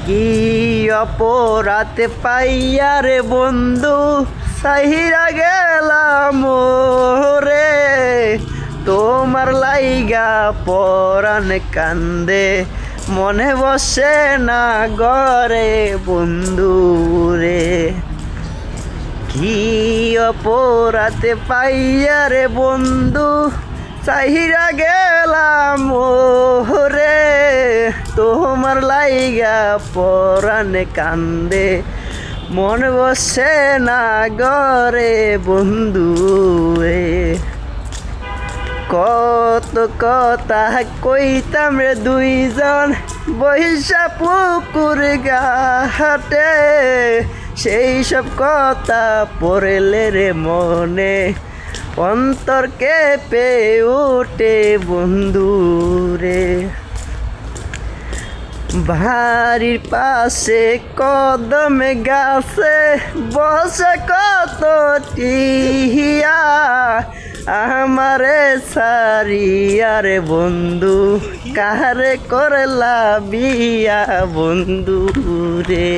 কি অপরাধ পাইয়া রে বন্ধু সাহিরা গেলাম রে, তোমার লাইগা পরাণ কান্দে মনে বসে না গরে বন্ধু রে। কি অপরাধ পাইয়া রে বন্ধু সাহিরা গেলাম রে, তোমার লাইগা পরাণ কান্দে মন বসে না গরে বন্ধু রে। কত কথা কইতাম রে দুইজন বৈশা পুকুর ঘাটে, সেই সব কথা পড়লে রে মনে অন্তর কেঁপে উঠে বন্ধু রে। বাড়ির পাশে কদম গাছে বসে কত টিয়া, আমারে সারিয়া রে বন্ধু কারে করলা বিয়া বন্ধু রে।